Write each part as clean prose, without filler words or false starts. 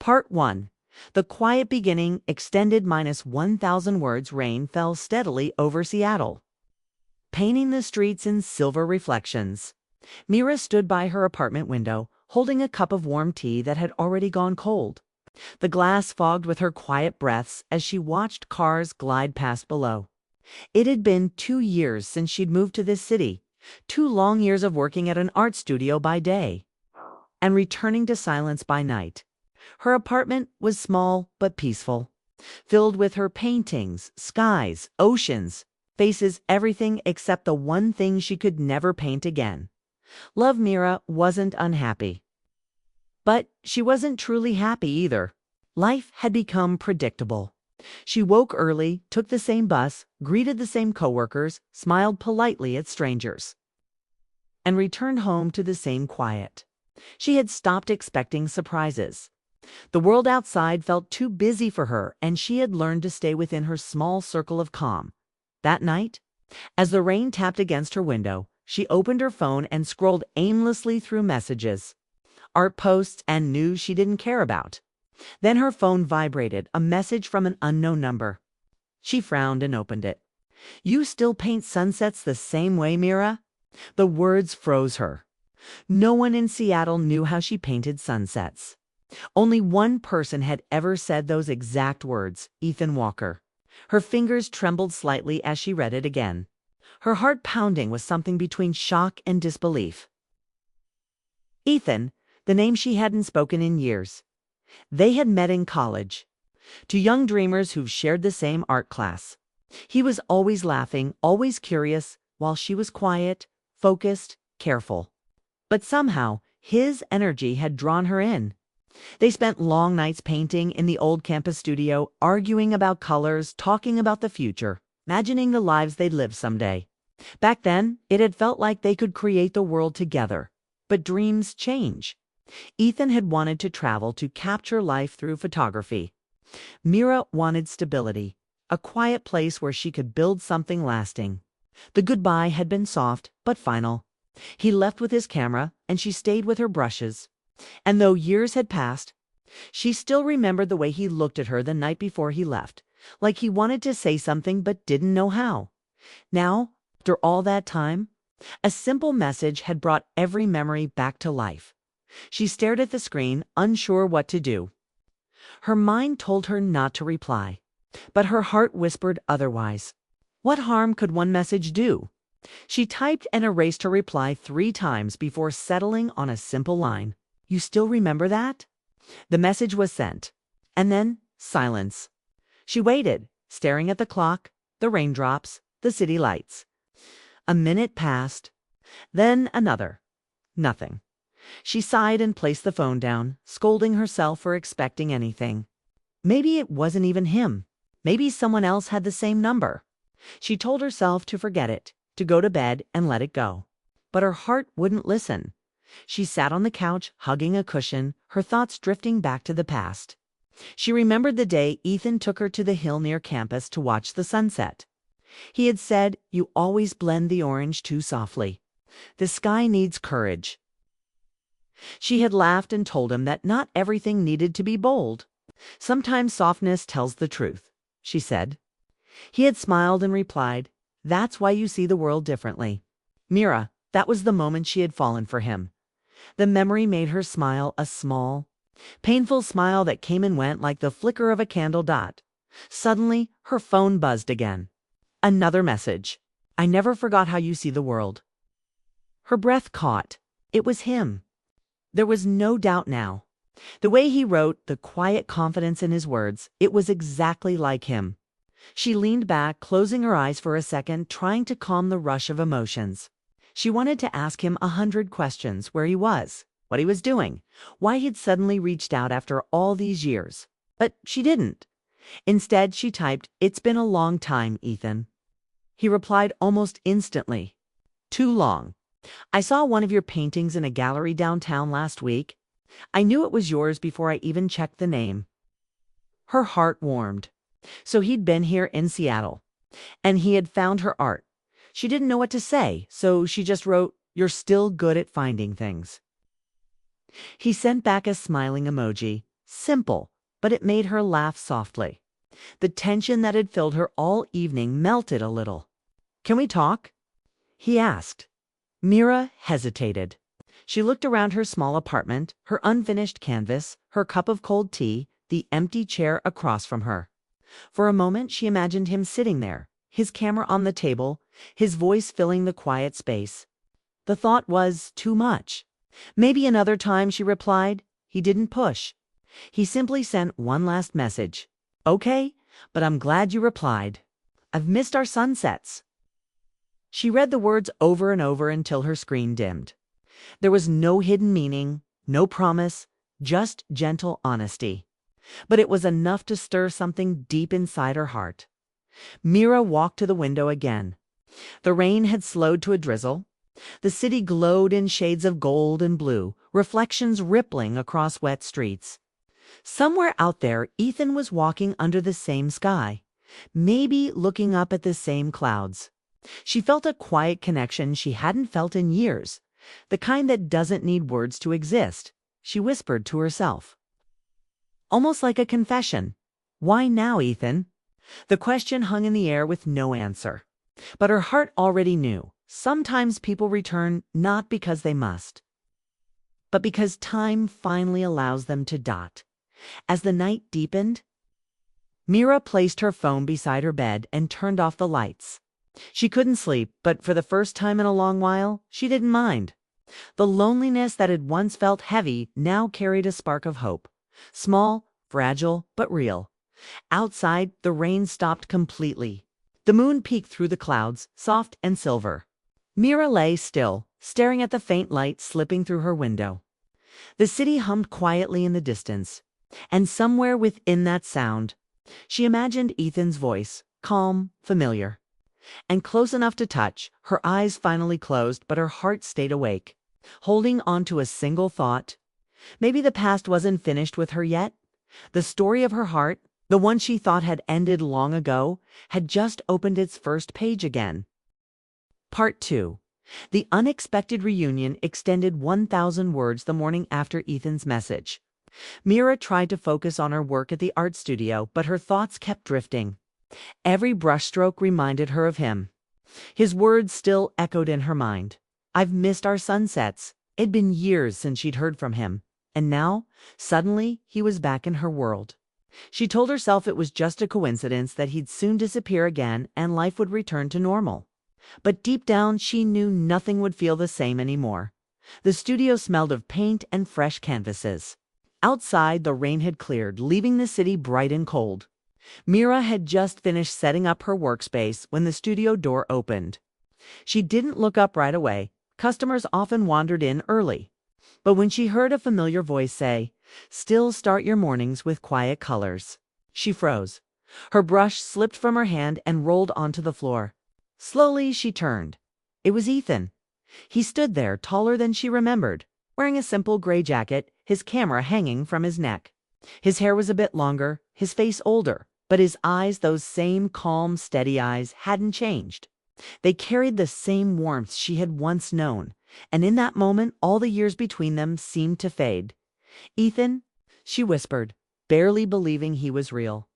Part 1. The quiet beginning, extended minus 1,000 words. Rain fell steadily over Seattle, painting the streets in silver reflections. Mira stood by her apartment window, holding a cup of warm tea that had already gone cold. The glass fogged with her quiet breaths as she watched cars glide past below. It had been 2 years since she'd moved to this city, 2 long years of working at an art studio by day and returning to silence by night. Her apartment was small but peaceful, filled with her paintings, skies, oceans, faces, everything except the one thing she could never paint again. Love Mira wasn't unhappy, but she wasn't truly happy either. Life had become predictable. She woke early, took the same bus, greeted the same coworkers, smiled politely at strangers, and returned home to the same quiet. She had stopped expecting surprises. The world outside felt too busy for her, and she had learned to stay within her small circle of calm. That night, as the rain tapped against her window, she opened her phone and scrolled aimlessly through messages, art posts, and news she didn't care about. Then her phone vibrated, a message from an unknown number. She frowned and opened it. "You still paint sunsets the same way, Mira?" The words froze her. No one in Seattle knew how she painted sunsets. Only one person had ever said those exact words, Ethan Walker. Her fingers trembled slightly as she read it again, her heart pounding with something between shock and disbelief. Ethan, the name she hadn't spoken in years. They had met in college, two young dreamers who've shared the same art class. He was always laughing, always curious, while she was quiet, focused, careful. But somehow, his energy had drawn her in. They spent long nights painting in the old campus studio, arguing about colors, talking about the future, imagining the lives they'd live someday. Back then, it had felt like they could create the world together. But dreams change. Ethan had wanted to travel to capture life through photography. Mira wanted stability, a quiet place where she could build something lasting. The goodbye had been soft, but final. He left with his camera, and she stayed with her brushes. And though years had passed, she still remembered the way he looked at her the night before he left, like he wanted to say something but didn't know how. Now, after all that time, a simple message had brought every memory back to life. She stared at the screen, unsure what to do. Her mind told her not to reply, but her heart whispered otherwise. What harm could one message do? She typed and erased her reply 3 times before settling on a simple line. "You still remember that?" The message was sent. And then silence. She waited, staring at the clock, the raindrops, the city lights. A minute passed, then another. Nothing. She sighed and placed the phone down, scolding herself for expecting anything. Maybe it wasn't even him. Maybe someone else had the same number. She told herself to forget it, to go to bed and let it go. But her heart wouldn't listen. She sat on the couch, hugging a cushion, her thoughts drifting back to the past. She remembered the day Ethan took her to the hill near campus to watch the sunset. He had said, "You always blend the orange too softly. The sky needs courage." She had laughed and told him that not everything needed to be bold. "Sometimes softness tells the truth," she said. He had smiled and replied, "That's why you see the world differently." Mira, that was the moment she had fallen for him. The memory made her smile, a small, painful smile that came and went like the flicker of a candle dot. Suddenly, her phone buzzed again. Another message. "I never forgot how you see the world." Her breath caught. It was him. There was no doubt now. The way he wrote, the quiet confidence in his words, it was exactly like him. She leaned back, closing her eyes for a second, trying to calm the rush of emotions. She wanted to ask him 100 questions: where he was, what he was doing, why he'd suddenly reached out after all these years. But she didn't. Instead, she typed, "It's been a long time, Ethan." He replied almost instantly, "Too long. I saw one of your paintings in a gallery downtown last week. I knew it was yours before I even checked the name." Her heart warmed. So he'd been here in Seattle, and he had found her art. She didn't know what to say, so she just wrote, "You're still good at finding things." He sent back a smiling emoji, Simple, but it made her laugh softly. The tension that had filled her all evening melted a little. "Can we talk?" he asked. Mira hesitated. She looked around her small apartment, her unfinished canvas, her cup of cold tea, the empty chair across from her. For a moment she imagined him sitting there, his camera on the table, his voice filling the quiet space. The thought was too much. "Maybe another time," she replied. He didn't push. He simply sent one last message. "Okay, but I'm glad you replied. I've missed our sunsets." She read the words over and over until her screen dimmed. There was no hidden meaning, no promise, just gentle honesty. But it was enough to stir something deep inside her heart. Mira walked to the window again. The rain had slowed to a drizzle. The city glowed in shades of gold and blue, reflections rippling across wet streets. Somewhere out there, Ethan was walking under the same sky, maybe looking up at the same clouds. She felt a quiet connection she hadn't felt in years, the kind that doesn't need words to exist, she whispered to herself. Almost like a confession. "Why now, Ethan?" The question hung in the air with no answer. But her heart already knew. Sometimes people return not because they must, but because time finally allows them to dot. As the night deepened, Mira placed her phone beside her bed and turned off the lights. She couldn't sleep, but for the first time in a long while, she didn't mind. The loneliness that had once felt heavy now carried a spark of hope. Small, fragile, but real. Outside, the rain stopped completely. The moon peeked through the clouds, soft and silver. Mira lay still, staring at the faint light slipping through her window. The city hummed quietly in the distance, and somewhere within that sound, she imagined Ethan's voice, calm, familiar, and close enough to touch. Her eyes finally closed, but her heart stayed awake, holding on to a single thought. Maybe the past wasn't finished with her yet. The story of her heart, the one she thought had ended long ago, had just opened its first page again. Part 2. The unexpected reunion extended 1,000 words the morning after Ethan's message. Mira tried to focus on her work at the art studio, but her thoughts kept drifting. Every brushstroke reminded her of him. His words still echoed in her mind. "I've missed our sunsets." It'd been years since she'd heard from him, and now, suddenly, he was back in her world. She told herself it was just a coincidence that he'd soon disappear again and life would return to normal. But deep down, she knew nothing would feel the same anymore. The studio smelled of paint and fresh canvases. Outside, the rain had cleared, leaving the city bright and cold. Mira had just finished setting up her workspace when the studio door opened. She didn't look up right away. Customers often wandered in early. But when she heard a familiar voice say, "Still start your mornings with quiet colors," she froze. Her brush slipped from her hand and rolled onto the floor. Slowly, she turned. It was Ethan. He stood there, taller than she remembered, wearing a simple gray jacket, his camera hanging from his neck. His hair was a bit longer, his face older, but his eyes, those same calm, steady eyes, hadn't changed. They carried the same warmth she had once known, and in that moment, all the years between them seemed to fade. "Ethan," she whispered, barely believing he was real.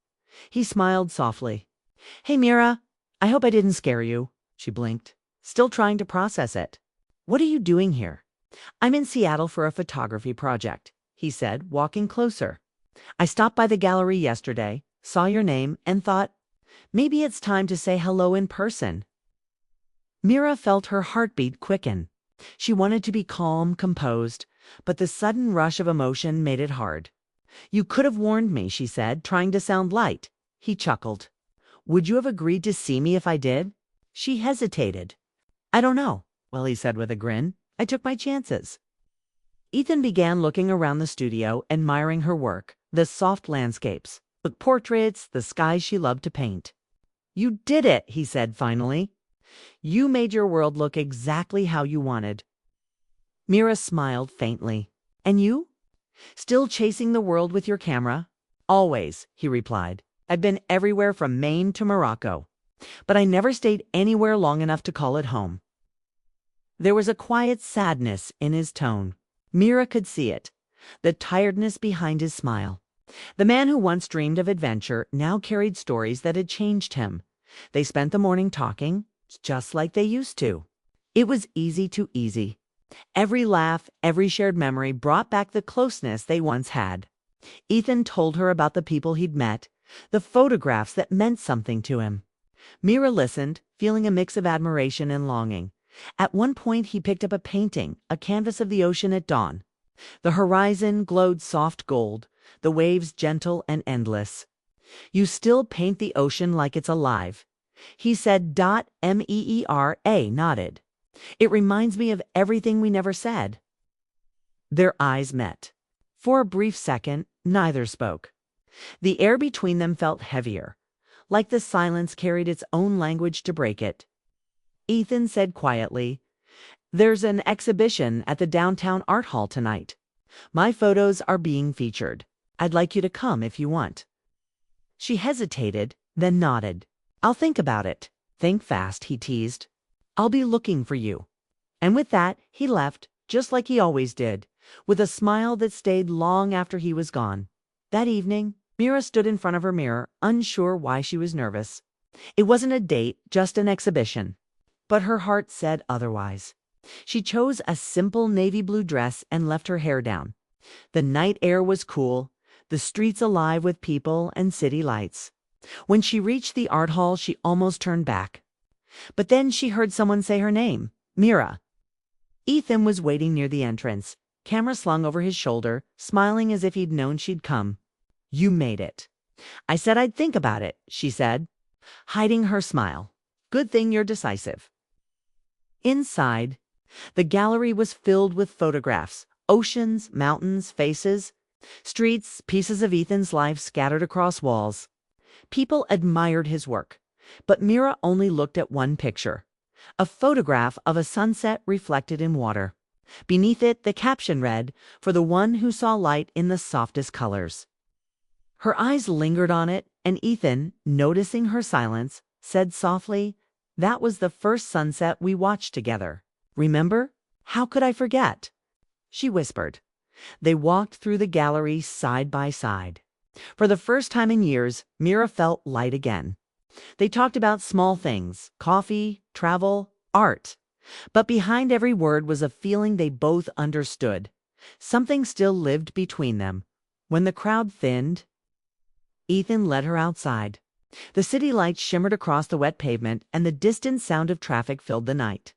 He smiled softly. "Hey, Mira. I hope I didn't scare you." She blinked, still trying to process it. "What are you doing here?" "I'm in Seattle for a photography project," he said, walking closer. "I stopped by the gallery yesterday, saw your name, and thought, maybe it's time to say hello in person." Mira felt her heartbeat quicken. She wanted to be calm, composed, but the sudden rush of emotion made it hard. "You could have warned me," she said, trying to sound light. He chuckled. "Would you have agreed to see me if I did?" She hesitated. "I don't know," "Well," he said with a grin, "I took my chances." Ethan began looking around the studio, admiring her work, the soft landscapes, the portraits, the skies she loved to paint. "You did it," he said finally. "You made your world look exactly how you wanted." Mira smiled faintly. "And you? Still chasing the world with your camera?" "Always," he replied. "I've been everywhere from Maine to Morocco, but I never stayed anywhere long enough to call it home." There was a quiet sadness in his tone. Mira could see it, the tiredness behind his smile. The man who once dreamed of adventure now carried stories that had changed him. They spent the morning talking, just like they used to. It was easy. Every laugh, every shared memory brought back the closeness they once had. Ethan told her about the people he'd met, the photographs that meant something to him. Mira listened, feeling a mix of admiration and longing. At one point, he picked up a painting, a canvas of the ocean at dawn. The horizon glowed soft gold, the waves gentle and endless. "You still paint the ocean like it's alive," he said. Meera nodded. "It reminds me of everything we never said." Their eyes met. For a brief second, neither spoke. The air between them felt heavier, like the silence carried its own language to break it. Ethan said quietly, "There's an exhibition at the downtown art hall tonight. My photos are being featured. I'd like you to come if you want." She hesitated, then nodded. "I'll think about it." "Think fast," he teased. "I'll be looking for you." And with that, he left, just like he always did, with a smile that stayed long after he was gone. That evening, Mira stood in front of her mirror, unsure why she was nervous. It wasn't a date, just an exhibition. But her heart said otherwise. She chose a simple navy blue dress and left her hair down. The night air was cool, the streets alive with people and city lights. When she reached the art hall, she almost turned back. But then she heard someone say her name, Mira. Ethan was waiting near the entrance, camera slung over his shoulder, smiling as if he'd known she'd come. "You made it." "I said I'd think about it," she said, hiding her smile. "Good thing you're decisive." Inside, the gallery was filled with photographs, oceans, mountains, faces, streets, pieces of Ethan's life scattered across walls. People admired his work, but Mira only looked at one picture, a photograph of a sunset reflected in water. Beneath it, the caption read, "For the one who saw light in the softest colors." Her eyes lingered on it, and Ethan, noticing her silence, said softly, "That was the first sunset we watched together. Remember? How could I forget?" She whispered. They walked through the gallery side by side. For the first time in years, Mira felt light again. They talked about small things, coffee, travel, art. But behind every word was a feeling they both understood. Something still lived between them. When the crowd thinned, Ethan led her outside. The city lights shimmered across the wet pavement, and the distant sound of traffic filled the night.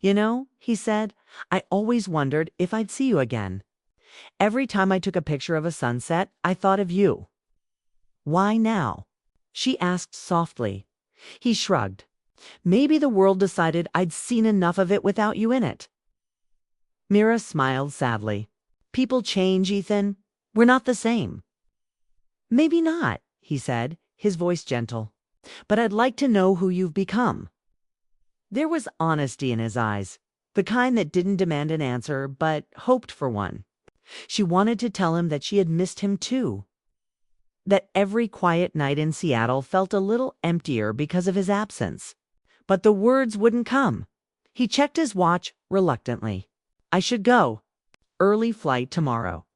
"You know," he said, "I always wondered if I'd see you again. Every time I took a picture of a sunset, I thought of you." "Why now?" she asked softly. He shrugged. "Maybe the world decided I'd seen enough of it without you in it." Mira smiled sadly. "People change, Ethan. We're not the same." "Maybe not," he said, his voice gentle. "But I'd like to know who you've become." There was honesty in his eyes, the kind that didn't demand an answer, but hoped for one. She wanted to tell him that she had missed him too. That every quiet night in Seattle felt a little emptier because of his absence. But the words wouldn't come. He checked his watch reluctantly. "I should go. Early flight tomorrow."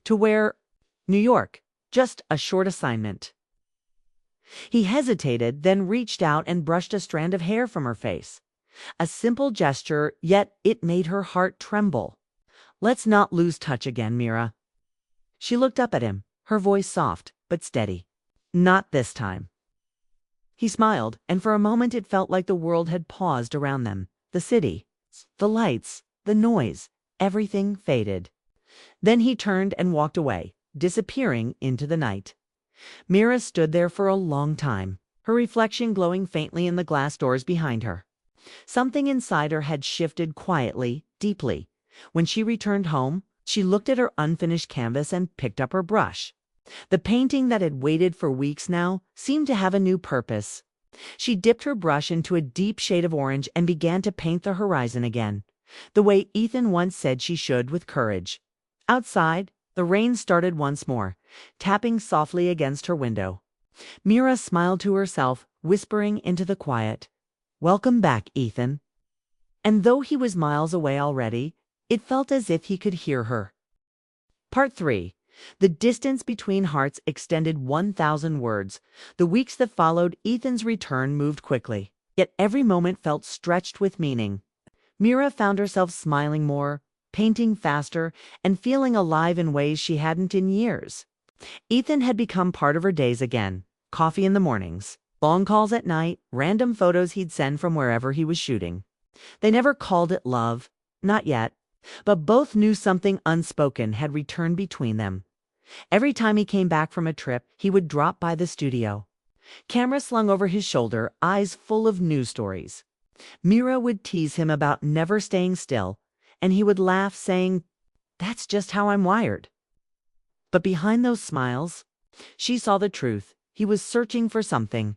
"To where?" "New York. Just a short assignment." He hesitated, then reached out and brushed a strand of hair from her face. A simple gesture, yet it made her heart tremble. "Let's not lose touch again, Mira." She looked up at him, her voice soft but steady. "Not this time." He smiled, and for a moment it felt like the world had paused around them. The city, the lights, the noise, everything faded. Then he turned and walked away, disappearing into the night. Mira stood there for a long time, her reflection glowing faintly in the glass doors behind her. Something inside her had shifted quietly, deeply. When she returned home, she looked at her unfinished canvas and picked up her brush. The painting that had waited for weeks now seemed to have a new purpose. She dipped her brush into a deep shade of orange and began to paint the horizon again, the way Ethan once said she should, with courage. Outside, the rain started once more, tapping softly against her window. Mira smiled to herself, whispering into the quiet, "Welcome back, Ethan." And though he was miles away already, it felt as if he could hear her. Part 3. The distance between hearts extended 1,000 words. The weeks that followed Ethan's return moved quickly, yet every moment felt stretched with meaning. Mira found herself smiling more, painting faster, and feeling alive in ways she hadn't in years. Ethan had become part of her days again. Coffee in the mornings, long calls at night, random photos he'd send from wherever he was shooting. They never called it love, not yet, but both knew something unspoken had returned between them. Every time he came back from a trip, he would drop by the studio. Camera slung over his shoulder, eyes full of news stories. Mira would tease him about never staying still, and he would laugh, saying, "That's just how I'm wired." But behind those smiles, she saw the truth. He was searching for something,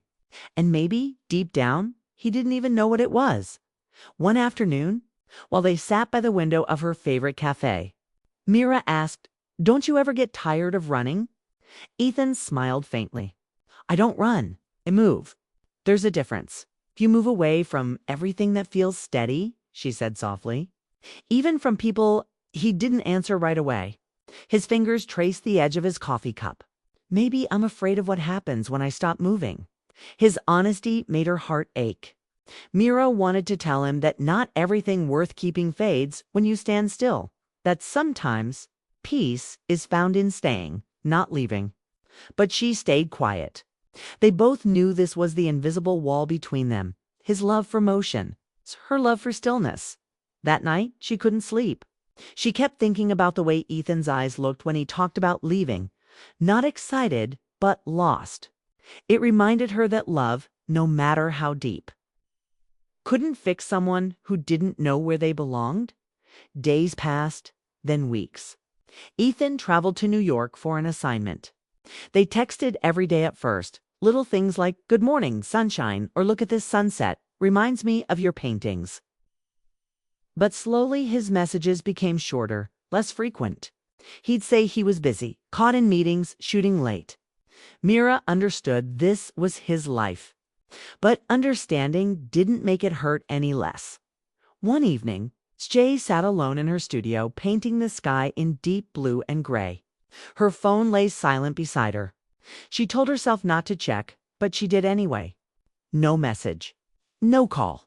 and maybe, deep down, he didn't even know what it was. One afternoon, while they sat by the window of her favorite cafe, Mira asked, "Don't you ever get tired of running?" Ethan smiled faintly. "I don't run, I move. There's a difference. If you move away from everything that feels steady," she said softly, "even from people." He didn't answer right away. His fingers traced the edge of his coffee cup. "Maybe I'm afraid of what happens when I stop moving." His honesty made her heart ache. Mira wanted to tell him that not everything worth keeping fades when you stand still, that sometimes peace is found in staying, not leaving. But she stayed quiet. They both knew this was the invisible wall between them, his love for motion, her love for stillness. That night, she couldn't sleep. She kept thinking about the way Ethan's eyes looked when he talked about leaving, not excited, but lost. It reminded her that love, no matter how deep, couldn't fix someone who didn't know where they belonged. Days passed, then weeks. Ethan traveled to New York for an assignment. They texted every day at first, little things like, "Good morning, sunshine," or "Look at this sunset, reminds me of your paintings." But slowly his messages became shorter, less frequent. He'd say he was busy, caught in meetings, shooting late. Mira understood this was his life. But understanding didn't make it hurt any less. One evening, Jay sat alone in her studio, painting the sky in deep blue and gray. Her phone lay silent beside her. She told herself not to check, but she did anyway. No message. No call.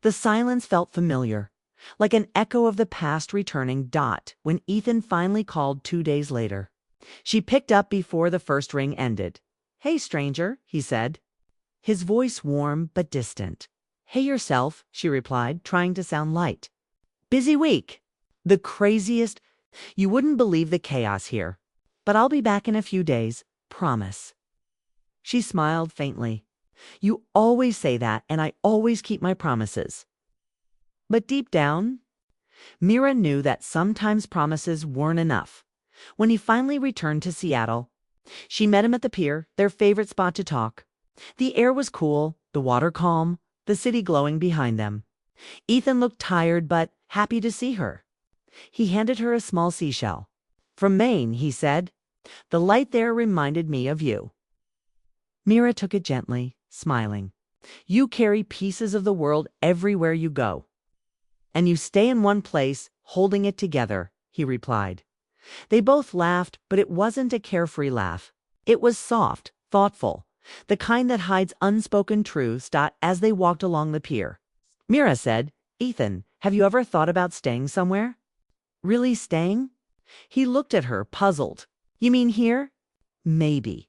The silence felt familiar, like an echo of the past returning. When Ethan finally called 2 days later, she picked up before the first ring ended. "Hey, stranger," he said, his voice warm but distant. "Hey yourself," she replied, trying to sound light. "Busy week. The craziest. You wouldn't believe the chaos here. But I'll be back in a few days. Promise." She smiled faintly. "You always say that, and I always keep my promises." But deep down, Mira knew that sometimes promises weren't enough. When he finally returned to Seattle, she met him at the pier, their favorite spot to talk. The air was cool, the water calm, the city glowing behind them. Ethan looked tired but happy to see her. He handed her a small seashell. "From Maine," he said. "The light there reminded me of you." Mira took it gently, smiling. "You carry pieces of the world everywhere you go." "And you stay in one place, holding it together," he replied. They both laughed, but it wasn't a carefree laugh. It was soft, thoughtful, the kind that hides unspoken truths. As they walked along the pier, Mira said, "Ethan, have you ever thought about staying somewhere?" "Really staying?" He looked at her, puzzled. "You mean here?" "Maybe.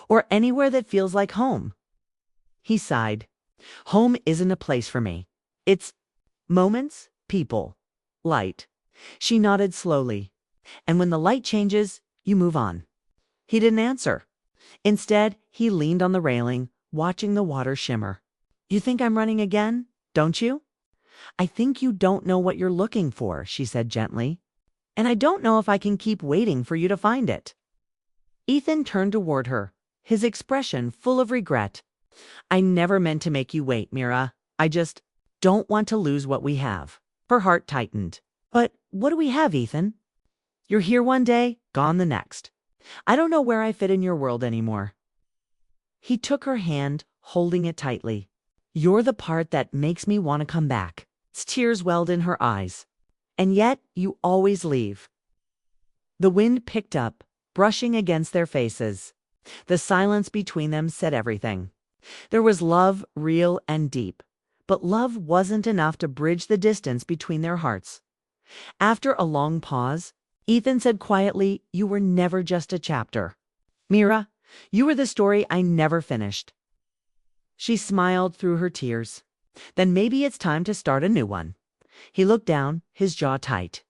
Or anywhere that feels like home." He sighed. "Home isn't a place for me. It's moments, people, light." She nodded slowly. "And when the light changes, you move on." He didn't answer. Instead, he leaned on the railing, watching the water shimmer. "You think I'm running again, don't you?" "I think you don't know what you're looking for," she said gently. "And I don't know if I can keep waiting for you to find it." Ethan turned toward her, his expression full of regret. "I never meant to make you wait, Mira. I just don't want to lose what we have." Her heart tightened. "But what do we have, Ethan? You're here one day, gone the next. I don't know where I fit in your world anymore." He took her hand, holding it tightly. "You're the part that makes me want to come back." Tears welled in her eyes. "And yet you always leave." The wind picked up, brushing against their faces. The silence between them said everything. There was love, real and deep. But love wasn't enough to bridge the distance between their hearts. After a long pause, Ethan said quietly, "You were never just a chapter. Mira, you were the story I never finished." She smiled through her tears. "Then maybe it's time to start a new one." He looked down, his jaw tight.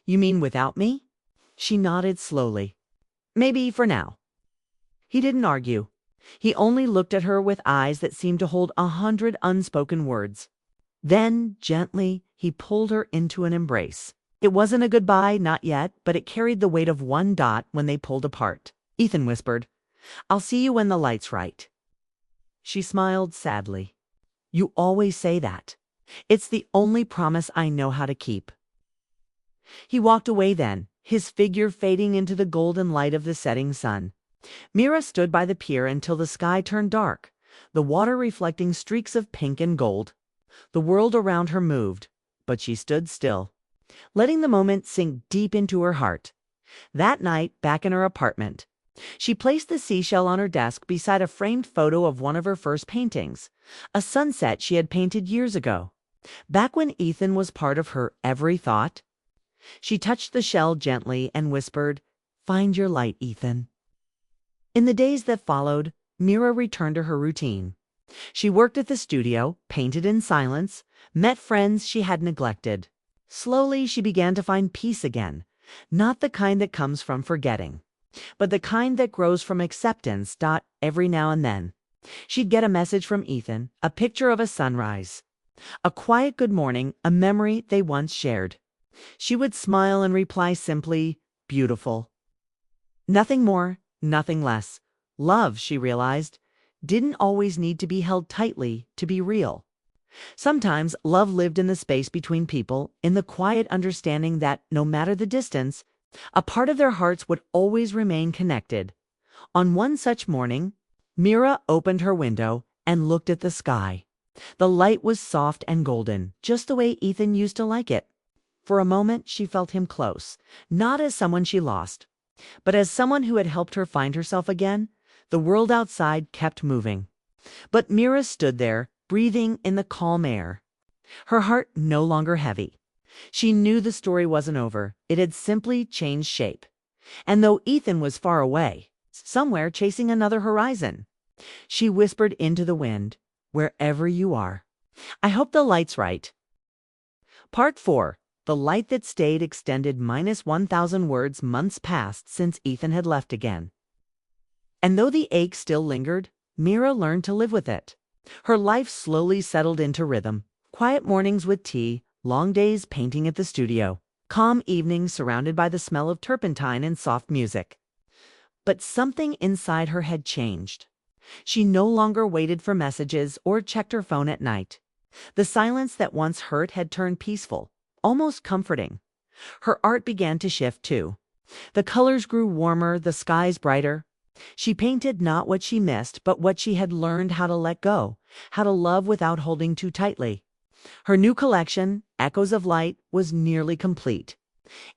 "You mean without me?" She nodded slowly. "Maybe for now." He didn't argue. He only looked at her with eyes that seemed to hold 100 unspoken words. Then, gently, he pulled her into an embrace. It wasn't a goodbye, not yet, but it carried the weight of one dot when they pulled apart. Ethan whispered, "I'll see you when the light's right." She smiled sadly. "You always say that. It's the only promise I know how to keep." He walked away then, his figure fading into the golden light of the setting sun. Mira stood by the pier until the sky turned dark, the water reflecting streaks of pink and gold. The world around her moved, but she stood still, letting the moment sink deep into her heart. That night, back in her apartment, she placed the seashell on her desk beside a framed photo of one of her first paintings, a sunset she had painted years ago, back when Ethan was part of her every thought. She touched the shell gently and whispered, "Find your light, Ethan." In the days that followed, Mira returned to her routine. She worked at the studio, painted in silence, met friends she had neglected. Slowly, she began to find peace again, not the kind that comes from forgetting, but the kind that grows from acceptance. Every now and then, she'd get a message from Ethan, a picture of a sunrise, a quiet good morning, a memory they once shared. She would smile and reply simply, "Beautiful." Nothing more, nothing less. Love, she realized, didn't always need to be held tightly to be real. Sometimes love lived in the space between people, in the quiet understanding that, no matter the distance, a part of their hearts would always remain connected. On one such morning, Mira opened her window and looked at the sky. The light was soft and golden, just the way Ethan used to like it. For a moment, she felt him close, not as someone she lost, but as someone who had helped her find herself again. The world outside kept moving, but Mira stood there, breathing in the calm air, her heart no longer heavy. She knew the story wasn't over. It had simply changed shape. And though Ethan was far away, somewhere chasing another horizon, she whispered into the wind, "Wherever you are, I hope the light's right." Part 4. The Light That Stayed extended -1,000 words. Months passed since Ethan had left again. And though the ache still lingered, Mira learned to live with it. Her life slowly settled into rhythm. Quiet mornings with tea, long days painting at the studio, calm evenings surrounded by the smell of turpentine and soft music. But something inside her had changed. She no longer waited for messages or checked her phone at night. The silence that once hurt had turned peaceful, almost comforting. Her art began to shift too. The colors grew warmer, the skies brighter. She painted not what she missed, but what she had learned how to let go, how to love without holding too tightly. Her new collection, Echoes of Light, was nearly complete.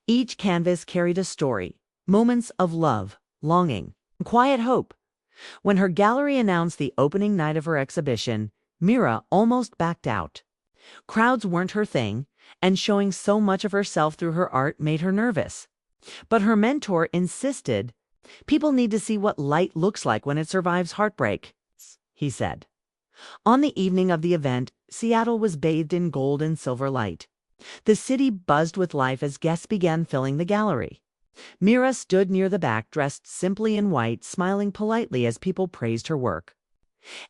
Each canvas carried a story, moments of love, longing, and quiet hope. When her gallery announced the opening night of her exhibition, Mira almost backed out. Crowds weren't her thing, and showing so much of herself through her art made her nervous. But her mentor insisted, "People need to see what light looks like when it survives heartbreak," he said. On the evening of the event, Seattle was bathed in gold and silver light. The city buzzed with life as guests began filling the gallery. Mira stood near the back, dressed simply in white, smiling politely as people praised her work.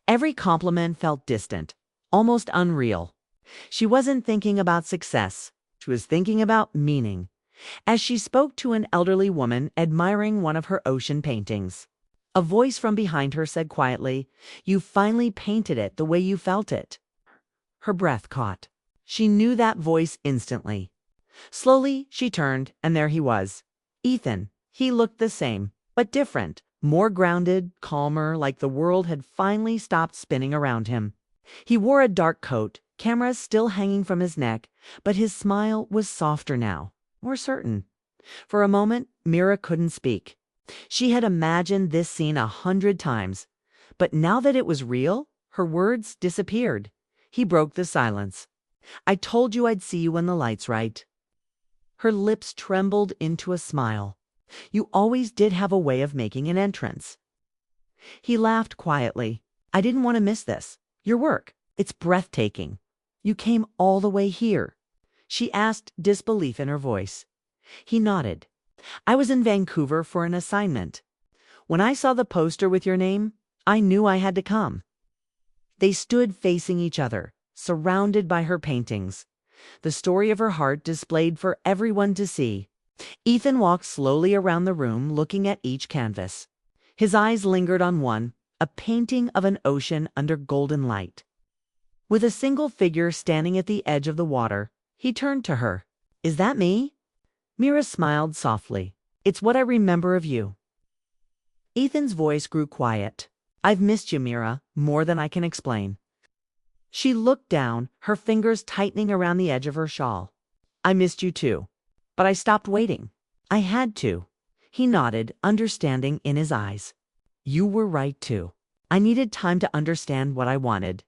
Every compliment felt distant, almost unreal. She wasn't thinking about success. She was thinking about meaning. As she spoke to an elderly woman admiring one of her ocean paintings, a voice from behind her said quietly, "You finally painted it the way you felt it." Her breath caught. She knew that voice instantly. Slowly, she turned, and there he was. Ethan. He looked the same, but different, more grounded, calmer, like the world had finally stopped spinning around him. He wore a dark coat, cameras still hanging from his neck, but his smile was softer now, more certain. For a moment, Mira couldn't speak. She had imagined this scene 100 times, but now that it was real, her words disappeared. He broke the silence. "I told you I'd see you when the light's right." Her lips trembled into a smile. "You always did have a way of making an entrance." He laughed quietly. "I didn't want to miss this. Your work. It's breathtaking. You came all the way here." She asked, disbelief in her voice. He nodded. "I was in Vancouver for an assignment. When I saw the poster with your name, I knew I had to come." They stood facing each other, surrounded by her paintings, the story of her heart displayed for everyone to see. Ethan walked slowly around the room, looking at each canvas. His eyes lingered on one, a painting of an ocean under golden light. With a single figure standing at the edge of the water, he turned to her. "Is that me?" Mira smiled softly. "It's what I remember of you." Ethan's voice grew quiet. "I've missed you, Mira, more than I can explain." She looked down, her fingers tightening around the edge of her shawl. "I missed you too, but I stopped waiting. I had to." He nodded, understanding in his eyes. "You were right too. I needed time to understand what I wanted.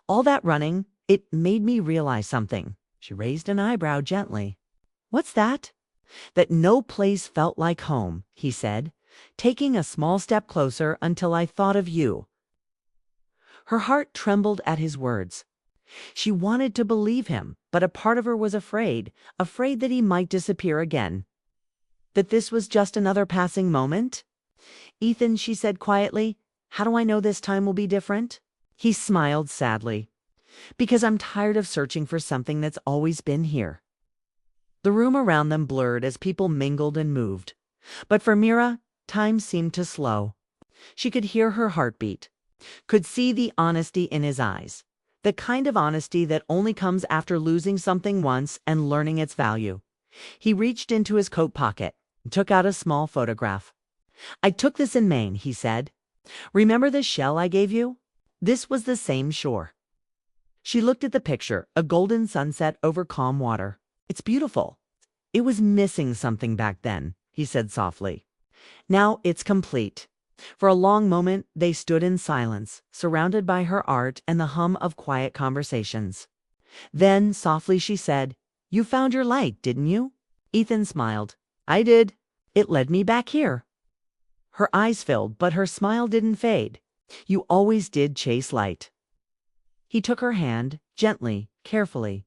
All that running, it made me realize something." She raised an eyebrow gently. "What's that?" "That no place felt like home," he said, taking a small step closer until I thought of you. Her heart trembled at his words. She wanted to believe him, but a part of her was afraid that he might disappear again. That this was just another passing moment? "Ethan," she said quietly, "how do I know this time will be different?" He smiled sadly. "Because I'm tired of searching for something that's always been here." The room around them blurred as people mingled and moved. But for Mira, time seemed to slow. She could hear her heartbeat, could see the honesty in his eyes, the kind of honesty that only comes after losing something once and learning its value. He reached into his coat pocket and took out a small photograph. "I took this in Maine," he said. "Remember the shell I gave you? This was the same shore." She looked at the picture, a golden sunset over calm water. "It's beautiful." "It was missing something back then," he said softly. "Now it's complete." For a long moment they stood in silence, surrounded by her art and the hum of quiet conversations. Then, softly, she said, "You found your light, didn't you?" Ethan smiled. "I did. It led me back here." Her eyes filled, but her smile didn't fade. "You always did chase light." He took her hand, gently, carefully,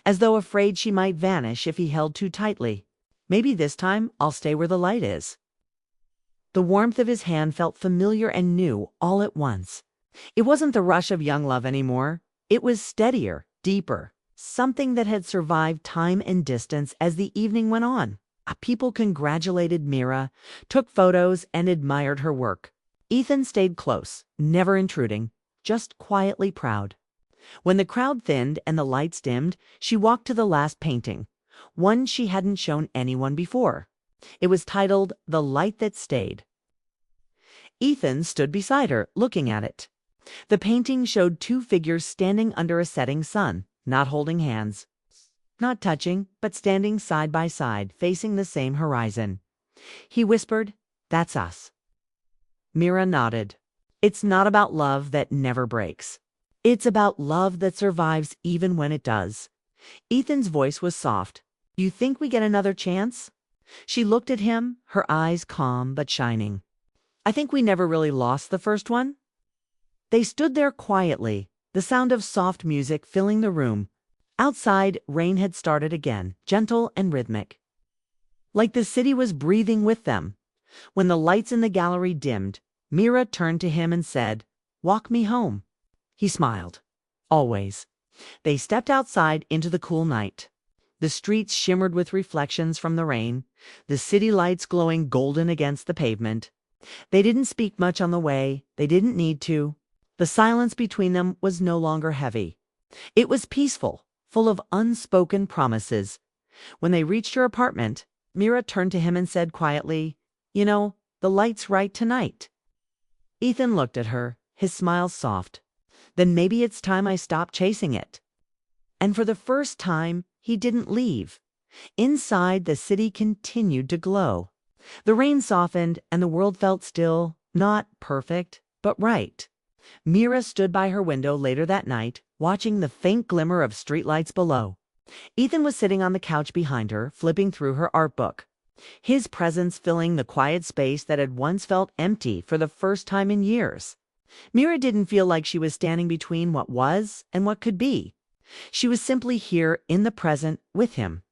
as though afraid she might vanish if he held too tightly. "Maybe this time I'll stay where the light is." The warmth of his hand felt familiar and new all at once. It wasn't the rush of young love anymore. It was steadier, deeper, something that had survived time and distance as the evening went on. People congratulated Mira, took photos, and admired her work. Ethan stayed close, never intruding, just quietly proud. When the crowd thinned and the lights dimmed, she walked to the last painting, one she hadn't shown anyone before. It was titled "The Light That Stayed." Ethan stood beside her, looking at it. The painting showed two figures standing under a setting sun, not holding hands, not touching, but standing side by side, facing the same horizon. He whispered, "That's us." Mira nodded. "It's not about love that never breaks. It's about love that survives even when it does." Ethan's voice was soft. "You think we get another chance?" She looked at him, her eyes calm but shining. "I think we never really lost the first one." They stood there quietly, the sound of soft music filling the room. Outside, rain had started again, gentle and rhythmic, like the city was breathing with them. When the lights in the gallery dimmed, Mira turned to him and said, "Walk me home." He smiled. "Always." They stepped outside into the cool night. The streets shimmered with reflections from the rain, the city lights glowing golden against the pavement. They didn't speak much on the way. They didn't need to. The silence between them was no longer heavy. It was peaceful, full of unspoken promises. When they reached her apartment, Mira turned to him and said quietly, "You know, the light's right tonight." Ethan looked at her, his smile soft. "Then maybe it's time I stopped chasing it." And for the first time, he didn't leave. Inside, the city continued to glow. The rain softened, and the world felt still, not perfect, but right. Mira stood by her window later that night, watching the faint glimmer of streetlights below. Ethan was sitting on the couch behind her, flipping through her art book, his presence filling the quiet space that had once felt empty for the first time in years. Mira didn't feel like she was standing between what was and what could be. She was simply here in the present with him.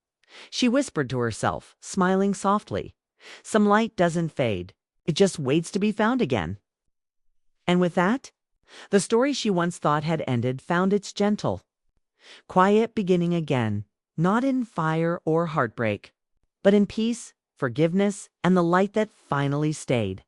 She whispered to herself, smiling softly. Some light doesn't fade. It just waits to be found again. And with that, the story she once thought had ended found its gentle, quiet beginning again, not in fire or heartbreak, but in peace, forgiveness, and the light that finally stayed.